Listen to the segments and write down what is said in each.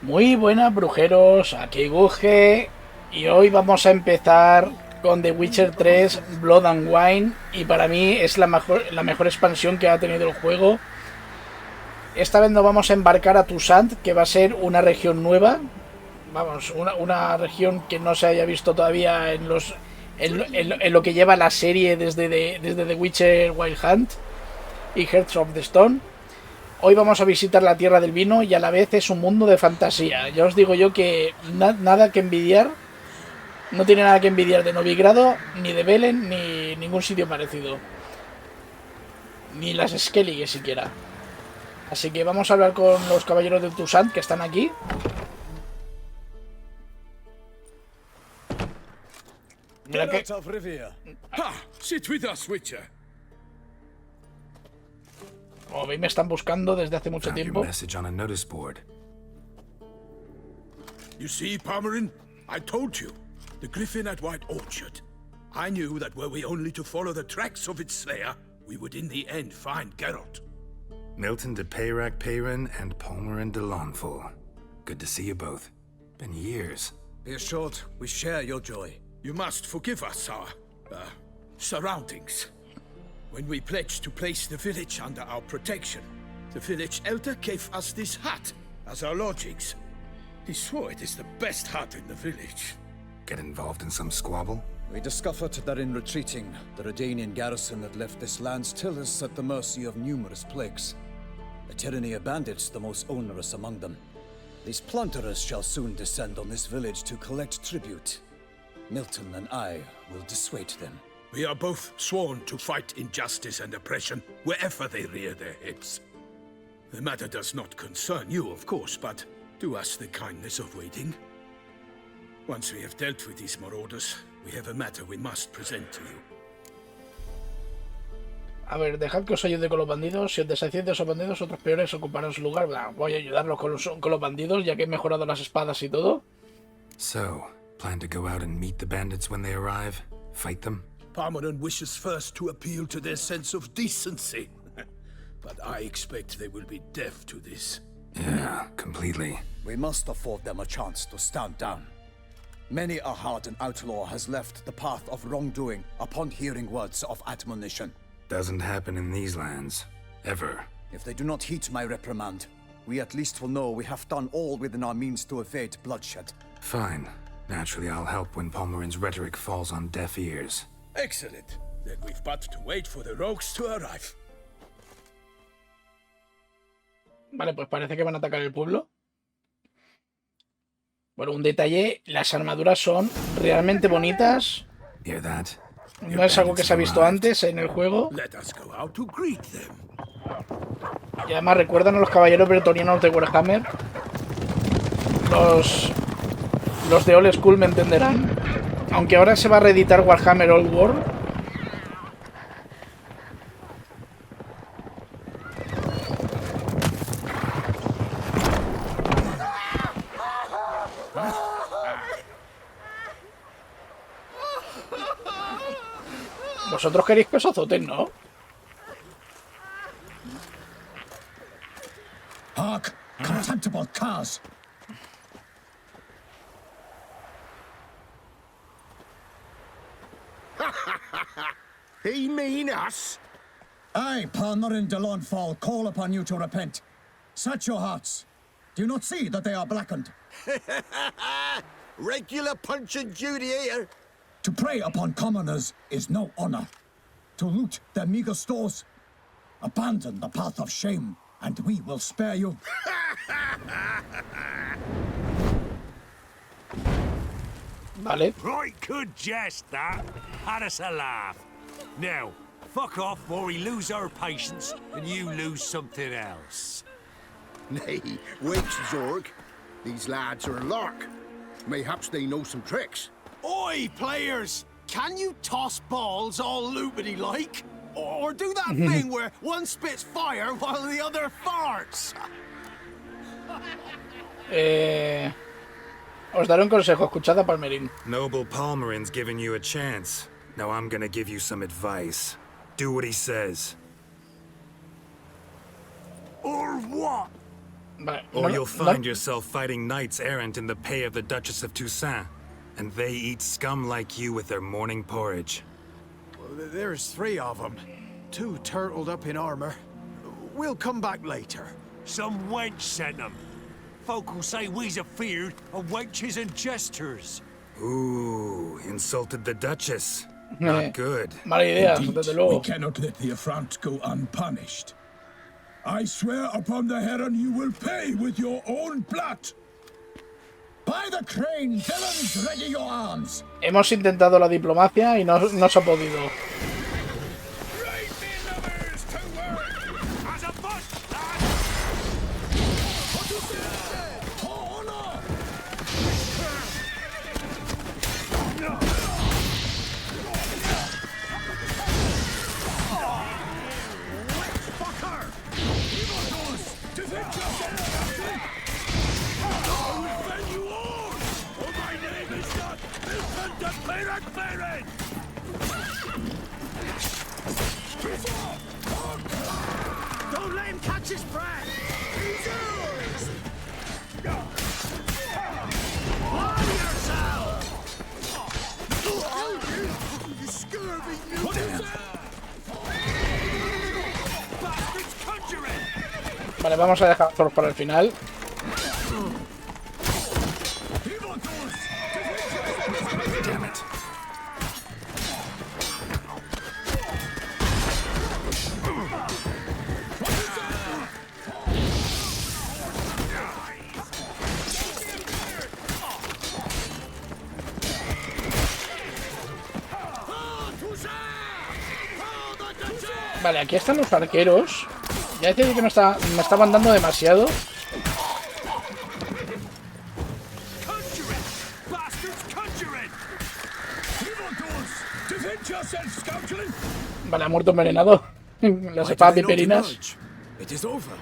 Muy buenas, brujeros, aquí Gudge y hoy vamos a empezar con The Witcher 3 Blood and Wine, y para mí es la mejor expansión que ha tenido el juego. Esta vez nos vamos a embarcar a Toussaint, que va a ser una región nueva, vamos, una región que no se haya visto todavía en lo que lleva la serie desde The Witcher Wild Hunt y Hearts of the Stone. Hoy vamos a visitar la tierra del vino y a la vez es un mundo de fantasía. Ya os digo yo que nada que envidiar. No tiene nada que envidiar de Novigrado, ni de Velen, ni ningún sitio parecido. Ni las Skellige siquiera. Así que vamos a hablar con los caballeros de Toussaint que están aquí. Mira que... Como veis, me están buscando desde hace mucho tiempo. You see, Palmerin, I told you. The griffin at White Orchard. I knew that were we only to follow the tracks of its slayer, we would in the end find Geralt. Milton de Peyrac Peyrin and Palmerin de Lawnful. Good to see you both. Been years. Be assured, we share your joy. You must forgive us our, surroundings. When we pledged to place the village under our protection, the village elder gave us this hut as our lodgings. He swore it is the best hut in the village. Get involved in some squabble? We discovered that in retreating, the Redanian garrison that left this land still is at the mercy of numerous plagues. The tyranny of bandits the most onerous among them. These plunderers shall soon descend on this village to collect tribute. Milton and I will dissuade them. We are both sworn to fight injustice and oppression wherever they rear their heads. The matter does not concern you, of course, but do us the kindness of waiting. Once we have dealt with these marauders, we have a matter we must present to you. A ver, dejad que os ayude con los bandidos. Si os deshacéis de esos bandidos, otros peores ocuparán su lugar. Voy a ayudarlos con los bandidos, ya que he mejorado las espadas y todo. So, plan to go out and meet the bandits when they arrive? Fight them? Palmerin wishes first to appeal to their sense of decency. But I expect they will be deaf to this. Yeah, completely. We must afford them a chance to stand down. Many a hardened outlaw has left the path of wrongdoing upon hearing words of admonition. Doesn't happen in these lands. Ever. If they do not heed my reprimand, we at least will know we have done all within our means to evade bloodshed. Fine. Naturally, I'll help when Palmerin's rhetoric falls on deaf ears. Excellent. Then we've but to wait for the rogues to arrive. Vale, pues parece que van a atacar el pueblo. Bueno, un detalle, las armaduras son realmente bonitas. No es algo que se ha visto antes en el juego. Y además recuerdan a los caballeros bretonianos de Warhammer. Los de Old School me entenderán. Aunque ahora se va a reeditar Warhammer Old World. Vosotros queréis que os azoten, ¿no? Hark! Contemptible curs! He mean us? I, Palmerin de Lawnfall, call upon you to repent. Set your hearts. Do you not see that they are blackened? Regular punch and duty here. To prey upon commoners is no honor. To loot their meager stores, abandon the path of shame, and we will spare you. Vale. Right good jest, that. Had us a laugh. Now, fuck off or we lose our patience and you lose something else. Nay, wait, Zorg. These lads are a lark. Mayhaps they know some tricks. Oi, players! Can you toss balls all loopity-like? Or do that thing where one spits fire while the other farts? Os daré un consejo, escuchad a Palmerin. Noble Palmerin's giving you a chance. Now I'm gonna give you some advice. Do what he says. Or what? Vale, Or no, you'll no. find yourself fighting knights errant in the pay of the Duchess of Toussaint, and they eat scum like you with their morning porridge. Well, there's 3 of them. 2 turtled up in armor. We'll come back later. Some wench sent them. Folk will say we's afeard of wenches and jesters. Ooh, insulted the Duchess. Not good. Mala idea, Indeed, desde we luego. cannot let the affront go unpunished. I swear upon the heron you will pay with your own blood. By the crane, villains, ready your arms. Hemos intentado la diplomacia y no se ha podido. As a bush, lad! Don't let him catch his prey! He's yours! Arm yourself! You scurvy newt! Bastards conjuring! Vale, vamos a dejar Thor para el final. Damn it. Vale, aquí están los arqueros. Ya decía que me estaban dando demasiado. Conjuring! Bastards conjuring! Vale, ha muerto envenenado. Las espadas viperinas. It is over.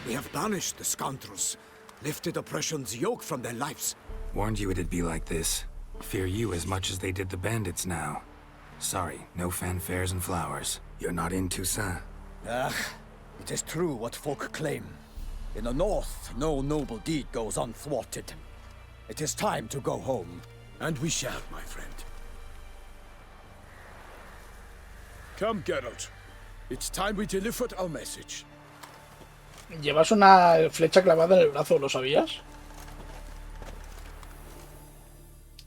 We have banished the scoundrels, lifted oppression's yoke from their lives. Warned you it'd be like this. Fear you as much as they did the bandits now. Sorry, no fanfares and flowers. You're not in Toussaint. Ah, it is true what folk claim. In the north, no noble deed goes unthwarted. It is time to go home. And we shall, my friend. Come, Geralt. It's time we delivered our message. Llevas una flecha clavada en el brazo, ¿lo sabías?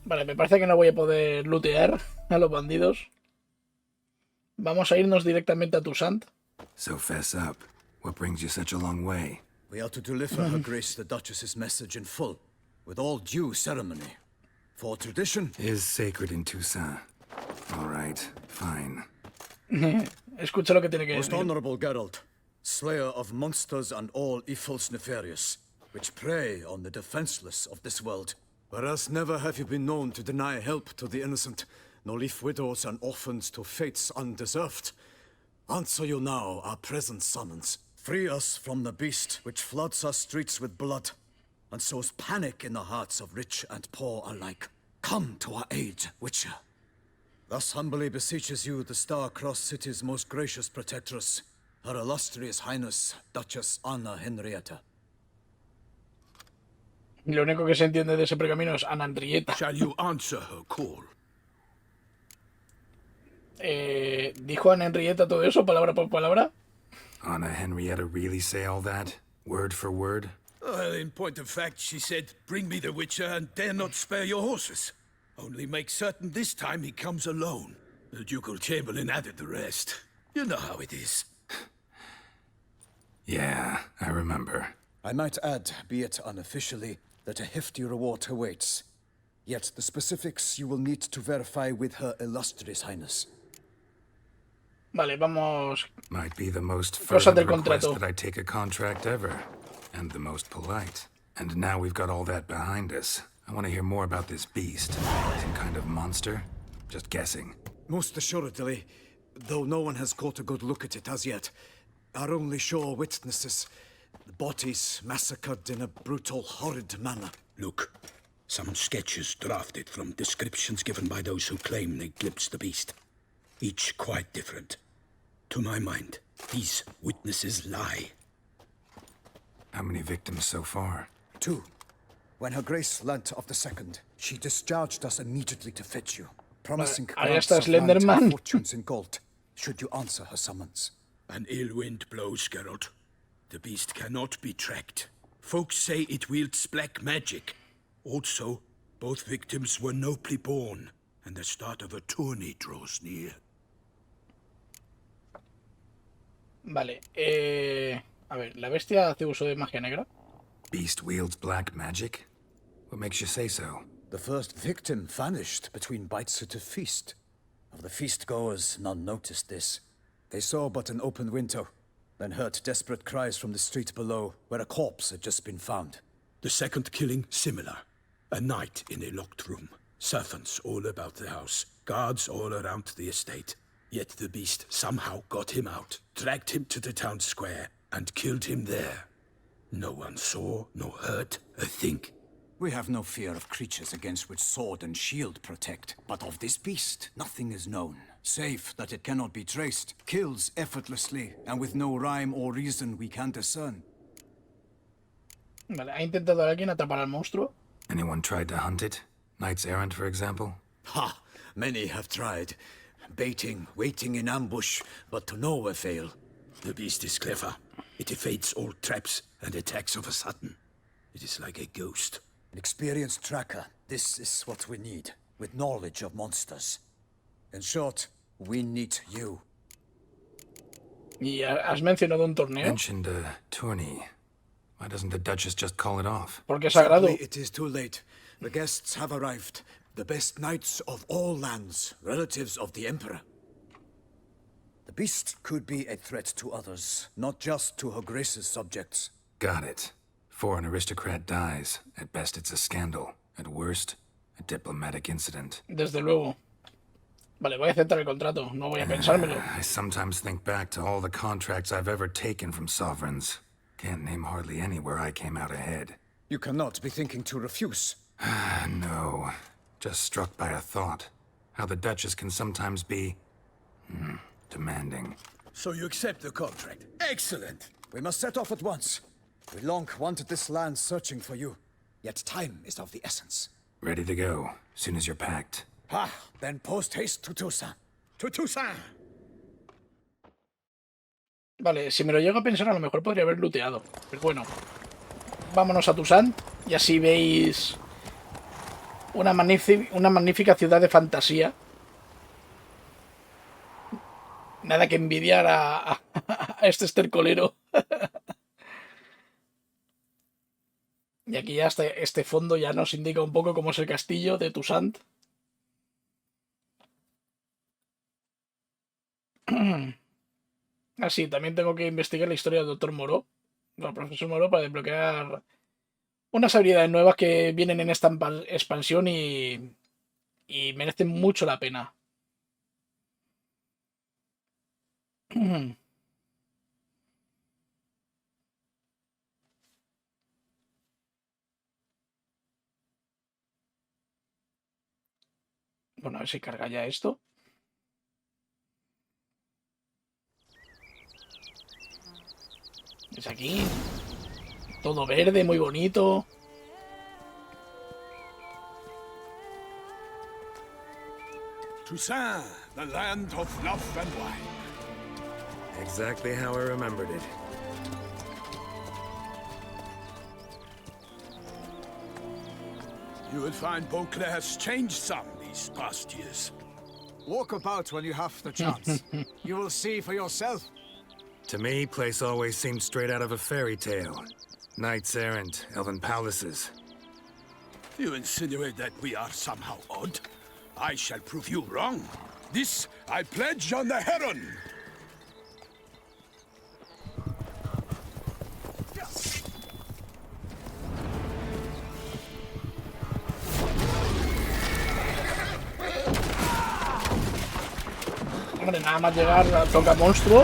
Vale, me parece que no voy a poder lootear a los bandidos. Vamos a irnos directamente a Toussaint. So fess up. What brings you such a long way? We are to deliver Her Grace the Duchess's message in full, with all due ceremony. For tradition Is sacred in Toussaint. All right, fine. Escucha lo que tiene que Most decir. honorable Geralt, slayer of monsters and all evils nefarious, which prey on the defenseless of this world. Whereas never have you been known to deny help to the innocent, nor leave widows and orphans to fates undeserved. Answer you now our present summons. Free us from the beast which floods our streets with blood, and sows panic in the hearts of rich and poor alike. Come to our aid, Witcher. Thus humbly beseeches you the Star-Crossed City's most gracious protectress, Her Illustrious Highness, Duchess Anna Henrietta. Lo único que se entiende de ese pergamino es Ana Henrietta. Shall you answer her call? ¿Dijo Ana Henrietta todo eso, palabra por palabra? Anna Henrietta really say all that? Word for word? Well, in point of fact, she said, bring me the Witcher and dare not spare your horses. Only make certain this time he comes alone. The Ducal Chamberlain added the rest. You know how it is. Yeah, I remember. I might add, be it unofficially, that a hefty reward awaits. Yet the specifics you will need to verify with Her Illustrious Highness. Vale, vamos. Might be the most Cosas del fervent request contrato. that I take a contract ever. And the most polite. And now we've got all that behind us. I want to hear more about this beast. Some kind of monster? Just guessing. Most assuredly, though no one has caught a good look at it as yet, our only sure witnesses, the bodies massacred in a brutal, horrid manner. Look, some sketches drafted from descriptions given by those who claim they glimpsed the beast. Each quite different. To my mind, these witnesses lie. How many victims so far? 2. When Her Grace learnt of the second, she discharged us immediately to fetch you, promising ahí grants está of land Slenderman. and fortunes in gold, should you answer her summons. An ill wind blows, Geralt. The beast cannot be tracked. Folks say it wields black magic. Also, both victims were nobly born, and the start of a tourney draws near. Vale, a ver, ¿la bestia hace uso de magia negra? Beast wields black magic? What makes you say so? The first victim vanished between bites at a feast. Of the feast-goers, none noticed this. They saw but an open window, then heard desperate cries from the street below, where a corpse had just been found. The second killing, similar. A night in a locked room. Servants all about the house. Guards all around the estate. Yet the beast somehow got him out, dragged him to the town square, and killed him there. No one saw, nor heard a thing. We have no fear of creatures against which sword and shield protect, but of this beast, nothing is known. Save that it cannot be traced, kills effortlessly, and with no rhyme or reason we can discern. Vale, ¿ha intentado alguien atrapar al monstruo? Anyone tried to hunt it? Knights errant, for example? Ha! Many have tried. Baiting, waiting in ambush, but to no avail. The beast is clever. It evades all traps and attacks of a sudden. It is like a ghost. An experienced tracker. This is what we need, with knowledge of monsters. In short, we need you. ¿Y has mencionado un torneo? Mentioned a tourney. Why doesn't the Duchess just call it off? Porque es sagrado. Sadly, it is too late. The guests have arrived. The best knights of all lands, relatives of the Emperor. The beast could be a threat to others, not just to Her Grace's subjects. Got it. Before an aristocrat dies, at best it's a scandal. At worst, a diplomatic incident. Desde luego. Vale, voy a aceptar el contrato. No voy a pensármelo. I sometimes think back to all the contracts I've ever taken from sovereigns. Can't name hardly any where I came out ahead. You cannot be thinking to refuse. No. Just struck by a thought. How the Duchess can sometimes be... demanding. So you accept the contract. Excellent! We must set off at once. We long wanted this land searching for you. Yet time is of the essence. Ready to go, soon as you're packed. Ah, then post-haste to Toussaint. To Toussaint! Vale, si me lo llego a pensar, a lo mejor podría haber looteado. Pero bueno, vámonos a Toussaint y así veis una magnífica ciudad de fantasía. Nada que envidiar a este estercolero. Y aquí ya este fondo ya nos indica un poco cómo es el castillo de Toussaint. Así, también tengo que investigar la historia del Dr. Moreau, del profesor Moreau, para desbloquear unas habilidades nuevas que vienen en esta expansión y merecen mucho la pena. Bueno, a ver si carga ya esto. Es aquí. Todo verde, muy bonito. Toussaint, the land of love and wine. Exactly how I remembered it. You will find Beauclair has changed some these past years. Walk about when you have the chance. You will see for yourself. To me, place always seemed straight out of a fairy tale. Knights errant, elven palaces. You insinuate that we are somehow odd? I shall prove you wrong. This I pledge on the Heron. Hombre, nada más llegar toca monstruo.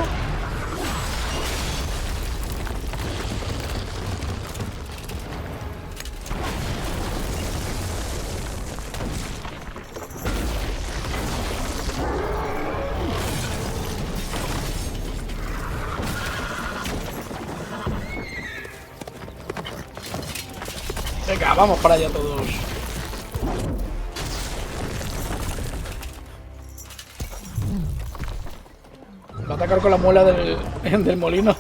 Venga, vamos para allá todos. Va a atacar con la muela del molino.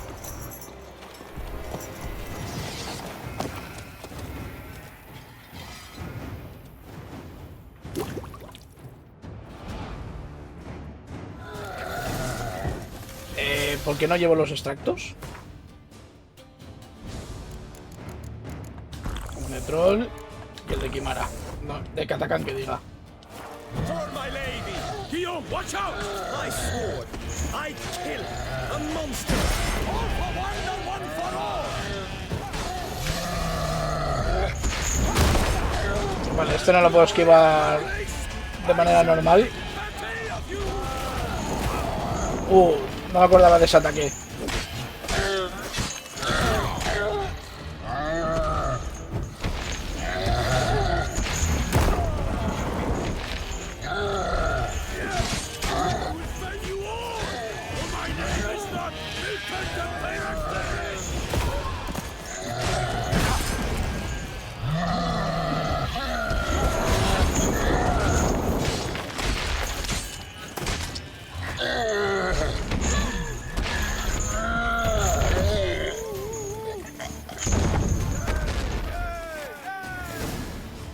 ¿Por qué no llevo los extractos? Un de troll y el de Kimara. No, de Katakan que diga. For my lady! Guillaume, watch out! My sword! I kill a monster! All for one and one for all! Vale, este no lo puedo esquivar de manera normal. No me acordaba de ese ataque.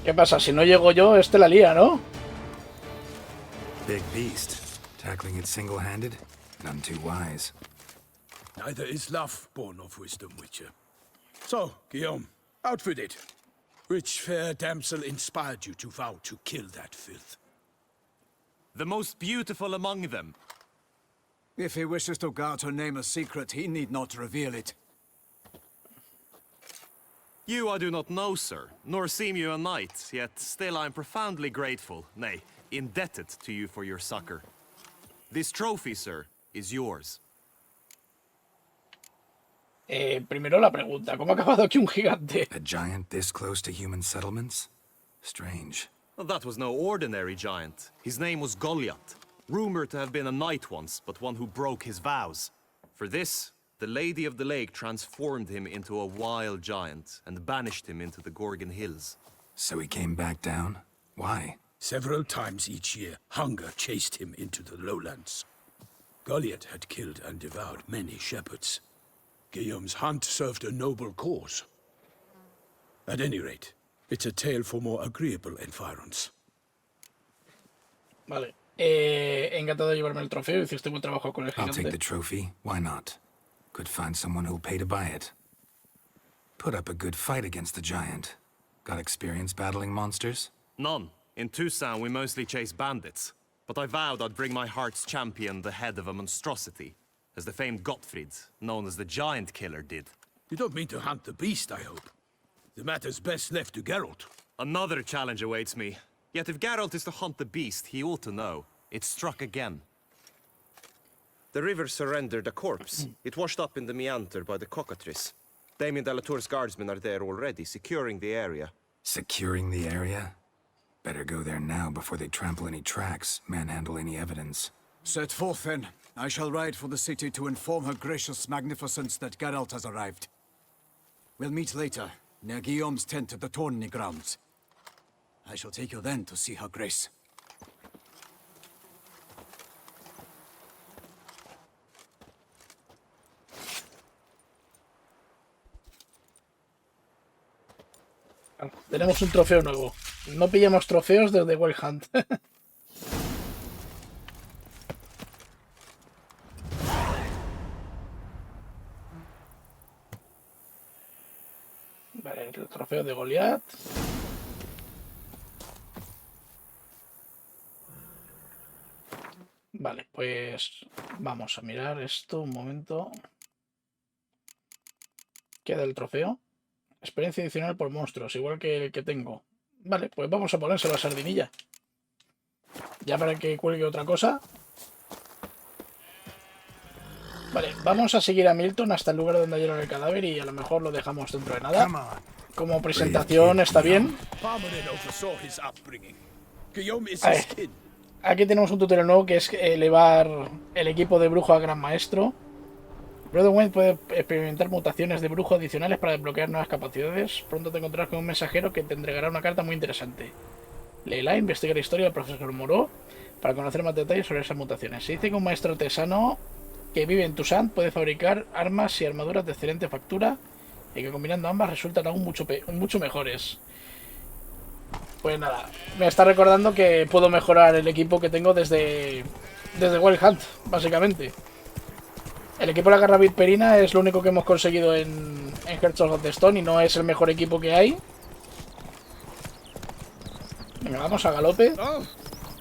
¿Qué pasa? Si no llego yo, este la lía, ¿no? Big beast. Tackling it single-handed? None too wise. Neither is love born of wisdom, Witcher. So, Guillaume, outfit it. Which fair damsel inspired you to vow to kill that filth? The most beautiful among them. If he wishes to guard her name a secret, he need not reveal it. You I do not know, sir, nor seem you a knight, yet still I am profoundly grateful, nay, indebted to you for your succor. This trophy, sir, is yours. Primero la pregunta, ¿cómo ha acabado aquí un gigante? A giant this close to human settlements? Strange. Well, that was no ordinary giant. His name was Goliath, rumored to have been a knight once, but one who broke his vows. For this, the Lady of the Lake transformed him into a wild giant and banished him into the Gorgon Hills. So he came back down? Why? Several times each year, hunger chased him into the lowlands. Goliath had killed and devoured many shepherds. Guillaume's hunt served a noble cause. At any rate, it's a tale for more agreeable environs. Vale. Encantado de llevarme el trofeo. Hiciste buen trabajo con el I'll take the gigante. trophy. Why not? Could find someone who'll pay to buy it. Put up a good fight against the giant. Got experience battling monsters? None. In Tucson, we mostly chase bandits. But I vowed I'd bring my heart's champion the head of a monstrosity, as the famed Gottfried, known as the Giant Killer, did. You don't mean to hunt the beast, I hope. The matter's best left to Geralt. Another challenge awaits me. Yet if Geralt is to hunt the beast, he ought to know. It struck again. The river surrendered a corpse. It washed up in the meander by the cockatrice. Damien de la Tour's guardsmen are there already, securing the area. Securing the area? Better go there now before they trample any tracks, manhandle any evidence. Set forth then. I shall ride for the city to inform her gracious magnificence that Geralt has arrived. We'll meet later, near Guillaume's tent at the tourney grounds. I shall take you then to see her grace. Tenemos un trofeo nuevo. No pillamos trofeos desde Wild Hunt. Vale, el trofeo de Goliath. Vale, pues vamos a mirar esto un momento. Queda el trofeo. Experiencia adicional por monstruos, igual que el que tengo. Vale, pues vamos a ponérselo a Sardinilla. Ya para que cuelgue otra cosa. Vale, vamos a seguir a Milton hasta el lugar donde hallaron el cadáver y a lo mejor lo dejamos dentro de nada. Como presentación está bien. Aquí tenemos un tutorial nuevo que es elevar el equipo de brujo a gran maestro. Broadway puede experimentar mutaciones de brujo adicionales para desbloquear nuevas capacidades. Pronto te encontrarás con un mensajero que te entregará una carta muy interesante. Léela, investiga la historia del profesor Moró para conocer más detalles sobre esas mutaciones. Se dice que un maestro artesano que vive en Toussaint puede fabricar armas y armaduras de excelente factura y que combinando ambas resultan aún mucho mejores. Pues nada, me está recordando que puedo mejorar el equipo que tengo desde Wild Hunt, básicamente. El equipo de la garra viperina es lo único que hemos conseguido en Hearts of the Stone y no es el mejor equipo que hay. Venga, vamos a galope.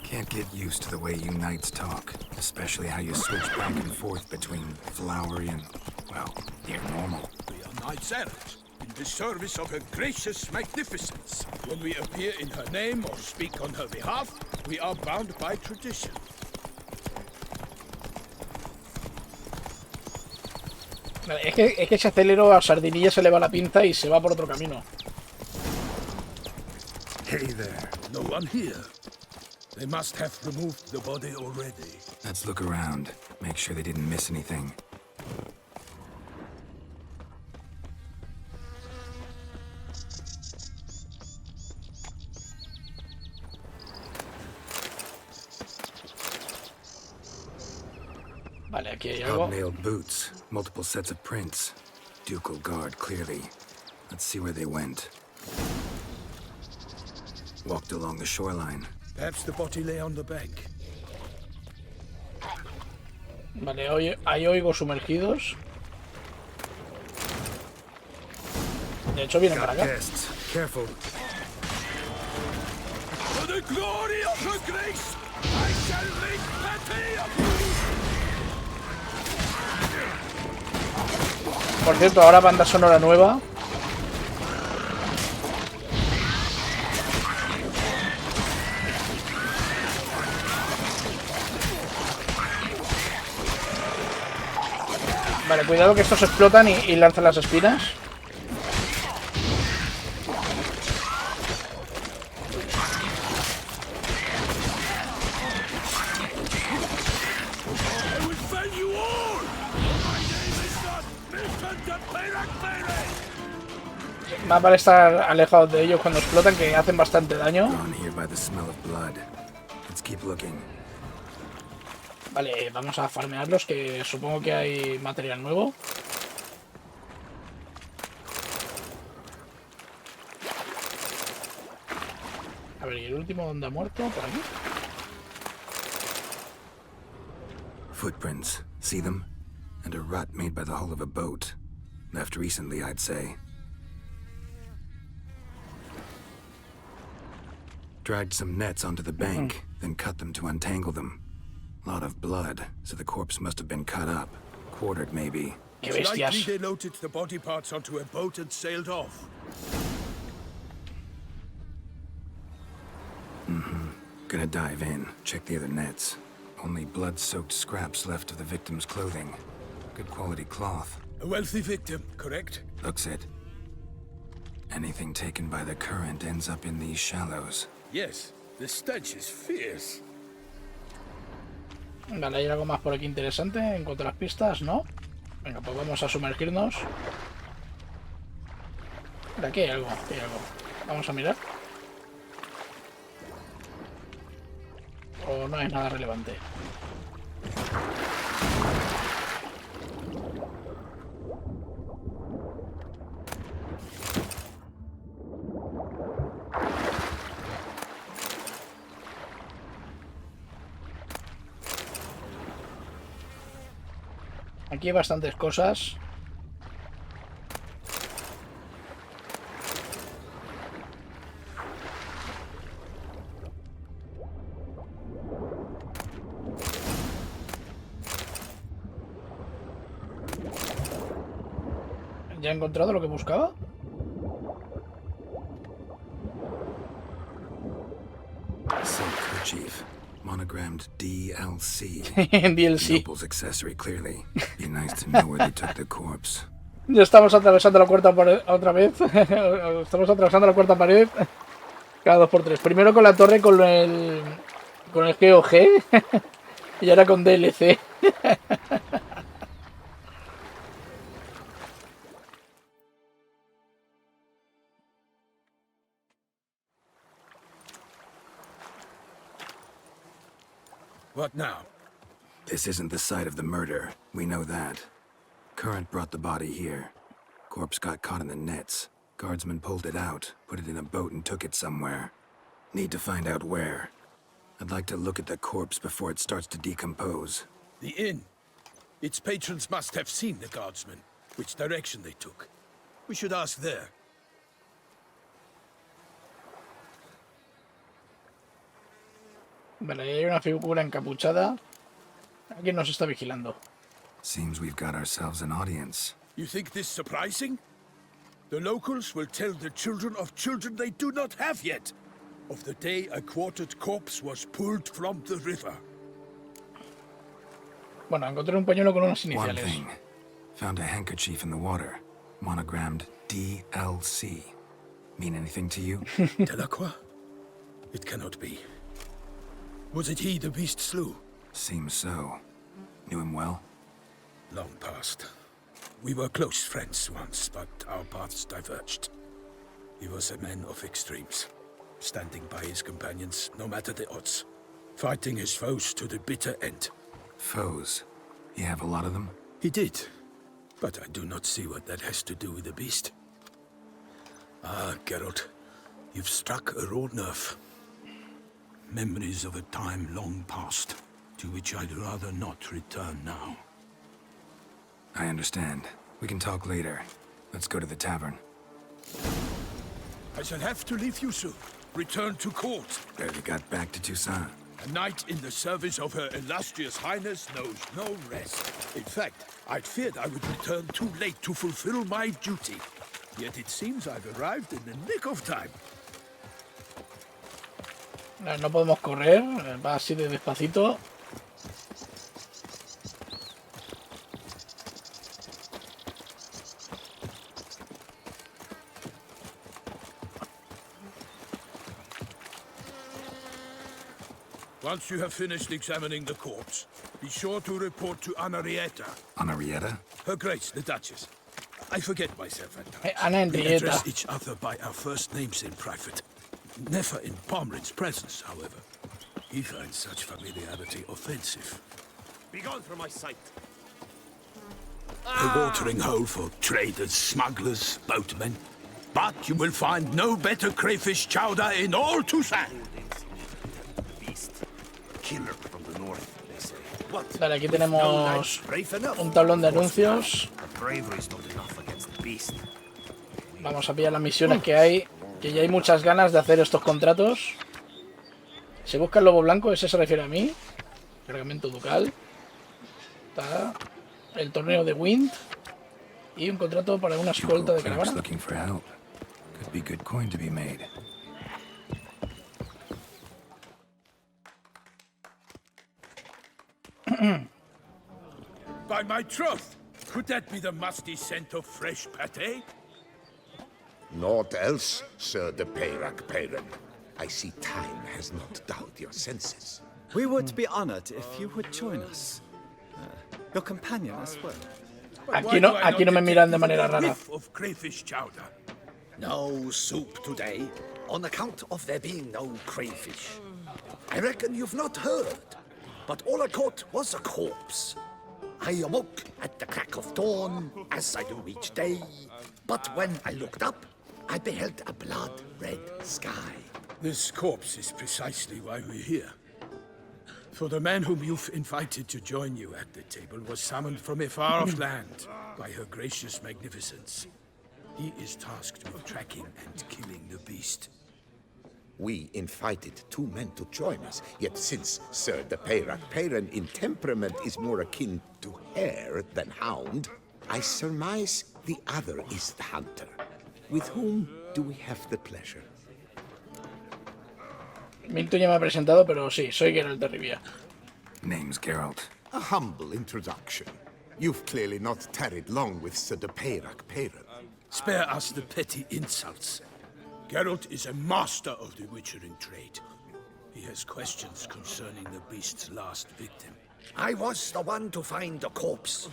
Can't get used to the way you knights talk, especially how you switch back and forth between flowery and, well, near normal. We are knights errant, in the service of her gracious magnificence. When we appear in her name or speak on her behalf, we are bound by tradition. Es que ese acelero a Sardinilla se le va la pinza y se va por otro camino. Hey there, no one here. They must have removed the body already. Let's look around, make sure they didn't miss anything. Vale, aquí hay algo. Hobnailed boots, multiple sets of prints. Ducal guard, clearly. Let's see where they went. Walked along the shoreline. Perhaps the body lay on the bank. Vale, ahí oigo sumergidos. De hecho vienen para acá. Guests, careful. For the glory of her grace, I shall make plenty of you. Por cierto, ahora banda sonora nueva. Vale, cuidado que estos explotan y lanzan las espinas. Más vale estar alejados de ellos cuando explotan, que hacen bastante daño. Vale, vamos a farmearlos, que supongo que hay material nuevo. A ver, ¿y el último dónde ha muerto? Por aquí. Footprints. See them? And a rut made by the hull of a boat. Left recently, I'd say. Dragged some nets onto the bank, then cut them to untangle them. Lot of blood, so the corpse must have been cut up. Quartered, maybe. ¡Qué It's bestias! likely they loaded the body parts onto a boat and sailed off. Gonna dive in, check the other nets. Only blood-soaked scraps left of the victim's clothing. Good quality cloth. A wealthy victim, correct? Looks it. Anything taken by the current ends up in these shallows. Yes, the stench is fierce. Vale, hay algo más por aquí interesante en cuanto a las pistas, ¿no? Venga, pues vamos a sumergirnos. Mira, aquí hay algo, aquí hay algo. Vamos a mirar. O no hay nada relevante. Aquí hay bastantes cosas. ¿Ya he encontrado lo que buscaba? Silk kerchief. Monogrammed DLC. DLC. Noble's accessory, clearly. Be nice to know where they took the corpse. Ya estamos atravesando la cuarta pared otra vez. Estamos atravesando la cuarta pared. Cada 2x3. Primero con la torre con el GOG. Y ahora con DLC. What now? This isn't the site of the murder. We know that. Current brought the body here. Corpse got caught in the nets. Guardsmen pulled it out, put it in a boat and took it somewhere. Need to find out where. I'd like to look at the corpse before it starts to decompose. The inn. Its patrons must have seen the guardsmen, which direction they took. We should ask there. Vale, hay una figura encapuchada. Alguien nos está vigilando. Seems we've got ourselves an audience. You think this surprising? The locals will tell the children of children they do not have yet, of the day a quartered corpse was pulled from the river. Bueno, encontré un pañuelo con unas One iniciales. thing. Found a handkerchief in the water. Monogrammed DLC. Mean anything to you? Delacroix? It cannot be. Was it he the beast slew? Seems so. Knew him well? Long past. We were close friends once, but our paths diverged. He was a man of extremes, standing by his companions no matter the odds, fighting his foes to the bitter end. Foes? You have a lot of them? He did, but I do not see what that has to do with the beast. Ah, Geralt, you've struck a raw nerve. Memories of a time long past, to which I'd rather not return now. I understand. We can talk later. Let's go to the tavern. I shall have to leave you soon. Return to court. Barely got back to Toussaint. A knight in the service of Her Illustrious Highness knows no rest. In fact, I'd feared I would return too late to fulfill my duty. Yet it seems I've arrived in the nick of time. No podemos correr, va así de despacito. Once you have finished examining the corpse, be sure to report to Henrietta. Henrietta? Her Grace, the Duchess. I forget myself at times. Ana We Henrietta. address each other by our first names in private. Never in Pomrin's presence, however. He finds such familiarity offensive. Begone from my sight. A watering hole for traders, smugglers, boatmen. But you will find no better crayfish chowder in all Toussaint. Beast. Killer from the north, they say. What? Vale, aquí tenemos un tablón de anuncios. Bravery's not enough against the beast. Vamos a pillar las misiones que hay. Que ya hay muchas ganas de hacer estos contratos. Se busca el lobo blanco, ese se refiere a mí. Cargamento ducal. Está el torneo de Wind. Y un contrato para una escolta de caravana. Looking for help. Could be good coin to be made. By my troth, could that be the musty scent of fresh pâté? Naught else, Sir de Peyrac Peyran. I see time has not dulled your senses. We would be honored if you would join us. Your companion as well. Aquí no me miran de manera rara. Of crayfish chowder. No soup today, on account of there being no crayfish. I reckon you've not heard, but all I caught was a corpse. I awoke at the crack of dawn, as I do each day, but when I looked up, I beheld a blood-red sky. This corpse is precisely why we're here. For the man whom you've invited to join you at the table was summoned from a far-off land by her gracious magnificence. He is tasked with tracking and killing the beast. We invited two men to join us, yet since Sir de Peyrac Peyran in temperament is more akin to hare than hound, I surmise the other is the hunter. With whom do we have the pleasure? Milton ya me ha presentado, pero sí, soy Geralt de Rivia. Name's Geralt. A humble introduction. You've clearly not tarried long with Sir de Peyrac Peyran. Spare us the petty insults. Geralt is a master of the witchering trade. He has questions concerning the beast's last victim. I was the one to find the corpse.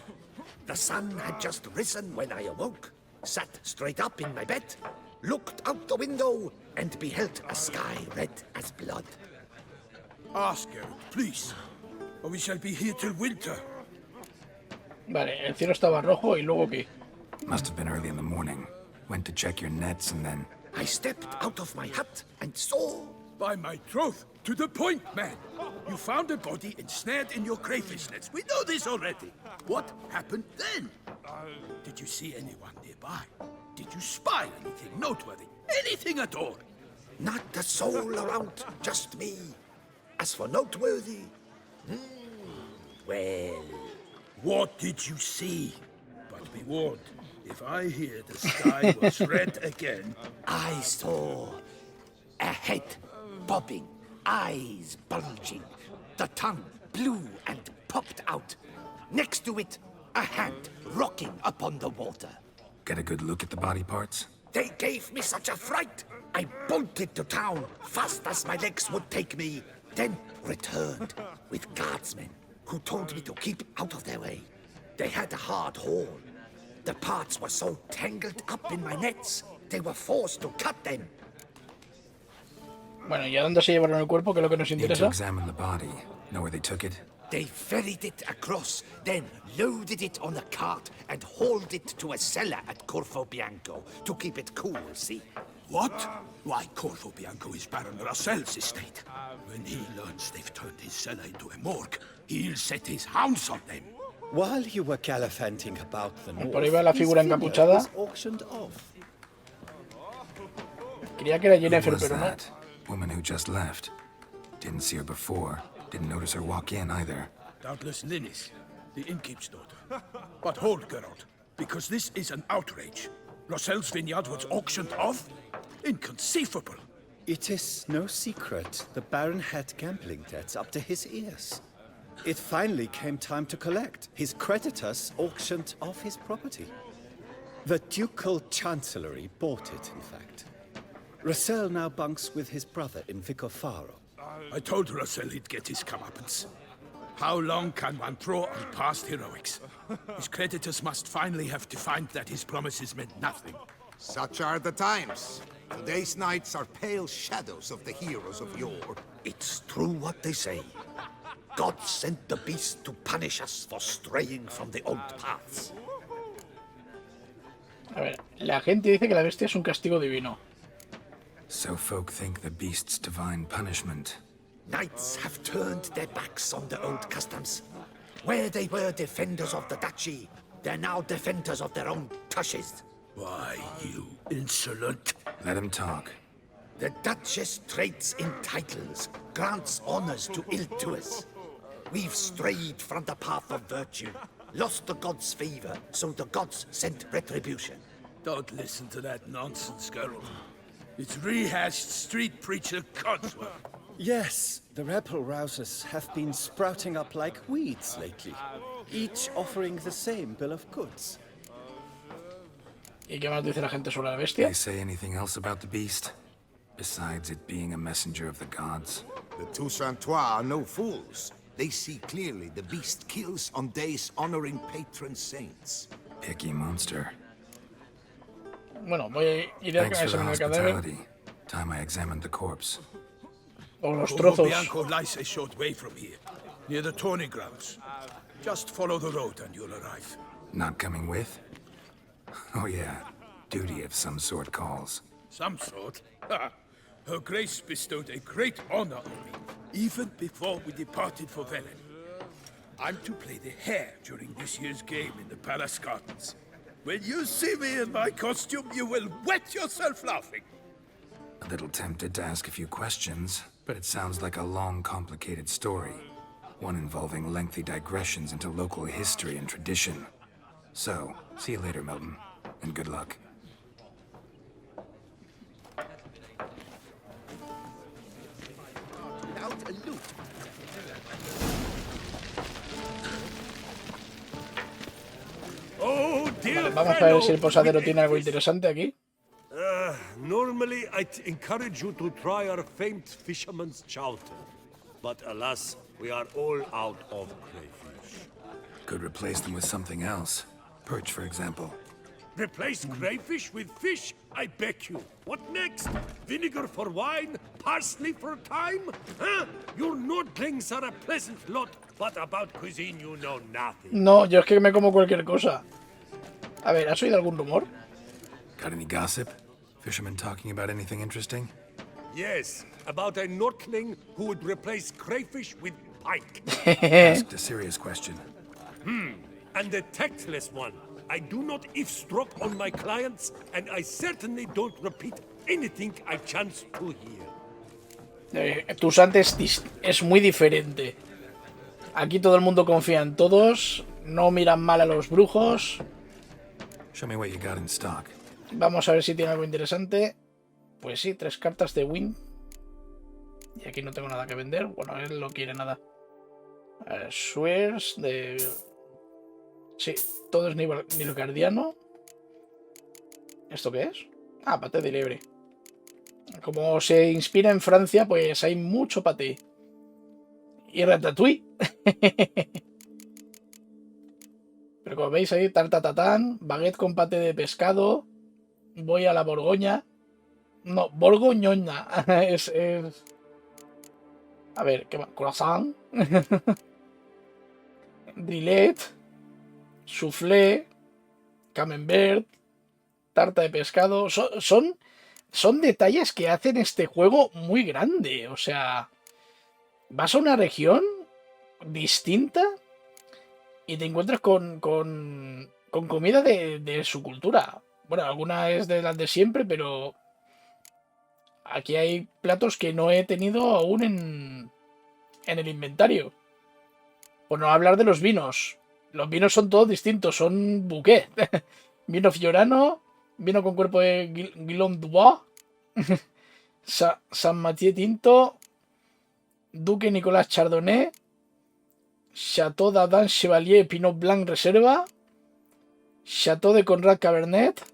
The sun had just risen when I awoke, sat straight up in my bed, looked out the window, and beheld a sky red as blood. Ask Geralt, please. or we shall be here till winter. Vale, el cielo estaba rojo y luego ¿qué? Must have been early in the morning. Went to check your nets and then... I stepped out of my hut and saw... By my troth, to the point, man. You found a body ensnared in your crayfish nets. We know this already. What happened then? Did you see anyone nearby? Did you spy anything noteworthy? Anything at all? Not a soul around, just me. As for noteworthy... well... What did you see? But be warned, if I hear the sky was red again... I saw a head bobbing, eyes bulging, the tongue blue and popped out. Next to it, a hand rocking upon the water. Get a good look at the body parts? They gave me such a fright. I bolted to town fast as my legs would take me, then returned with guardsmen who told me to keep out of their way. They had a hard haul. The parts were so tangled up in my nets, they were forced to cut them. Bueno, ¿y a dónde se llevaron el cuerpo? Que es lo que nos Need to interesa. examine the body. Know where they took it? They ferried it across, then loaded it on a cart and hauled it to a cellar at Corfo Bianco to keep it cool, see? What? Why, Corfo Bianco is Baron Russell's estate. When he learns they've turned his cellar into a morgue, he'll set his hounds on them. While you were gallivanting about the north, Por ahí va la figura his vineyard encapuchada. was auctioned off. Creía que era Who Jennifer, was pero no. that? Woman who just left. Didn't see her before. Didn't notice her walk in either. Doubtless Linnis, the innkeep's daughter. But hold, Geralt, because this is an outrage. Russell's vineyard was auctioned off? Inconceivable. It is no secret the Baron had gambling debts up to his ears. It finally came time to collect. His creditors auctioned off his property. The Ducal Chancellery bought it, in fact. Russell now bunks with his brother in Vicofaro. I told Russell he'd get his comeuppance. How long can one throw on past heroics? His creditors must finally have to find that his promises meant nothing. Such are the times. Today's knights are pale shadows of the heroes of yore. It's true what they say. God sent the beast to punish us for straying from the old paths. A ver, la gente dice que la bestia es un castigo divino. So folk think the beast's divine punishment. Knights have turned their backs on the old customs. Where they were defenders of the duchy, they're now defenders of their own tushes. Why, you insolent... Let him talk. The Duchess trades in titles, grants honors to ill-doers. We've strayed from the path of virtue, lost the gods' favor, so the gods sent retribution. Don't listen to that nonsense, Geralt. It's rehashed street preacher Codsworth. Yes, the rebel rousers have been sprouting up like weeds lately, each offering the same bill of goods. ¿Y qué más dice la gente sobre la bestia? They say anything else about the beast? Besides it being a messenger of the gods? The Toussaintois are no fools. They see clearly the beast kills on days honoring patron saints. Picky monster. Bueno, iré a Thanks for the examinar el cadáver. hospitality. Time I examined the corpse. O los Corvo trozos. Bianco lies a short way from here, near the tourney grounds. Just follow the road and you'll arrive. Not coming with? Oh yeah, duty of some sort calls. Some sort? Her Grace bestowed a great honor on me, even before we departed for Velen. I'm to play the hare during this year's game in the palace gardens. When you see me in my costume, you will wet yourself laughing. A little tempted to ask a few questions, but it sounds like a long, complicated story. One involving lengthy digressions into local history and tradition. So, see you later, Milton, and good luck. Without a loop. Oh, dear. Vamos a ver si el posadero tiene algo interesante aquí. Normally, I'd encourage you to try our famed fisherman's chowder. But alas, we are all out of crayfish. Could replace them with something else. Perch, for example. Replace crayfish with fish, I beg you. What next? Vinegar for wine? Parsley for thyme? Huh? Your Nordlings are a pleasant lot, but about cuisine you know nothing. No, yo es que me como cualquier cosa. A ver, ¿has oído algún rumor? Got any gossip? Fishermen talking about anything interesting? Yes, about a Nordling who would replace crayfish with pike. Asked a serious question. And a tactless one. I do not eavesdrop on my clients, and I certainly don't repeat anything I chance to hear. Tusant es muy diferente. Aquí todo el mundo confía en todos, no miran mal a los brujos. Show me what you got in stock. Vamos a ver si tiene algo interesante. Pues sí, 3 cartas de win. Y aquí no tengo nada que vender. Bueno, él no quiere nada. Swears de... Sí, todo es nilgardiano. ¿Esto qué es? Ah, paté de liebre. Como se inspira en Francia, pues hay mucho paté. Y ratatouille. Pero como veis ahí, tarta tatán, baguette con paté de pescado. Voy a la Borgoña. No, Borgoñona. es... A ver, ¿qué más? Croissant. Drillet. Soufflé. Camembert. Tarta de pescado. Son detalles que hacen este juego muy grande. O sea, vas a una región distinta y te encuentras con comida de su cultura. Bueno, alguna es de las de siempre, pero aquí hay platos que no he tenido aún en el inventario. Por no hablar de los vinos. Los vinos son todos distintos, son bouquet. Vino fiorano, vino con cuerpo de Guillaume Dubois, San Mathieu Tinto, Duque Nicolas Chardonnay, Chateau d'Adam Chevalier Pinot Blanc Reserva, Chateau de Conrad Cabernet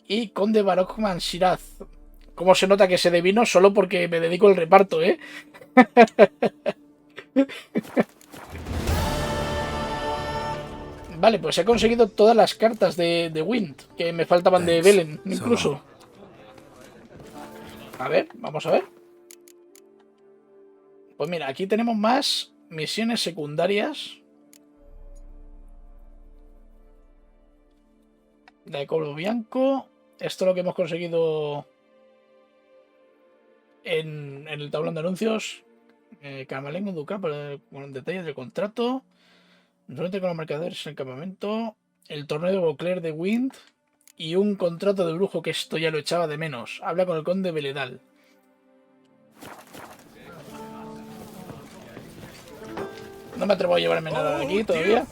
y Conde Barockman Shiraz. Como se nota que sé de vino solo porque me dedico al reparto, ¿eh? Vale, pues he conseguido todas las cartas de Wind, que me faltaban de Velen, incluso. A ver, vamos a ver. Pues mira, aquí tenemos más misiones secundarias. La de Cobro Bianco. Esto es lo que hemos conseguido en el tablón de anuncios. Camalengo Ducal, con detalles del contrato. Frente con los marcadores en el campamento. El torneo de Beauclerc de Wind. Y un contrato de brujo, que esto ya lo echaba de menos. Habla con el conde Beledal. No me atrevo a llevarme nada de aquí todavía.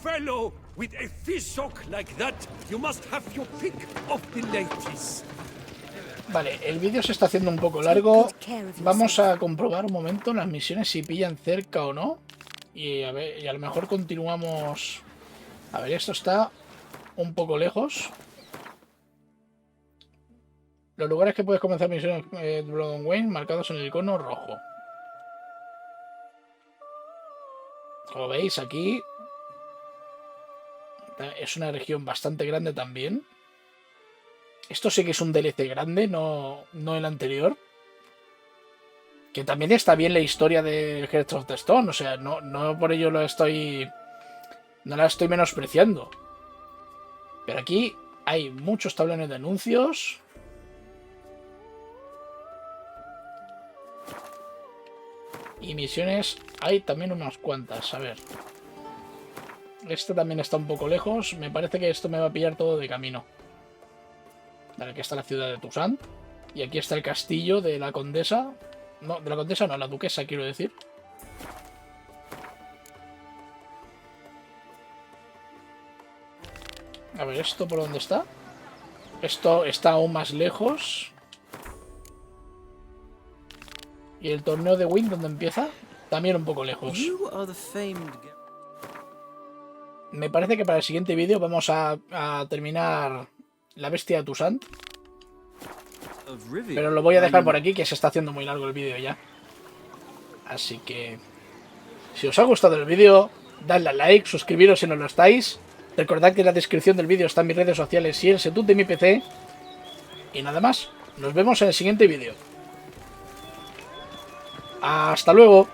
Vale, el vídeo se está haciendo un poco largo. Vamos a comprobar un momento las misiones si pillan cerca o no. Y a ver, y a lo mejor continuamos. A ver, esto está un poco lejos. Los lugares que puedes comenzar misiones de Blood and Wine marcados en el icono rojo. Como veis, aquí es una región bastante grande también. Esto sí que es un DLC grande, no el anterior. Que también está bien la historia de Hearts of the Stone. O sea, no por ello no la estoy menospreciando. Pero aquí hay muchos tablones de anuncios. Y misiones hay también unas cuantas. A ver. Este también está un poco lejos. Me parece que esto me va a pillar todo de camino. Vale, aquí está la ciudad de Toussaint. Y aquí está el castillo de la condesa. No, de la condesa no, la duquesa quiero decir. A ver, ¿esto por dónde está? Esto está aún más lejos. Y el torneo de Wind, ¿dónde empieza? También un poco lejos. Me parece que para el siguiente vídeo vamos a terminar la bestia de Toussaint. Pero lo voy a dejar por aquí, que se está haciendo muy largo el vídeo ya. Así que si os ha gustado el vídeo, dadle a like, suscribiros si no lo estáis. Recordad que en la descripción del vídeo están mis redes sociales y el setup de mi PC. Y nada más. Nos vemos en el siguiente vídeo. ¡Hasta luego!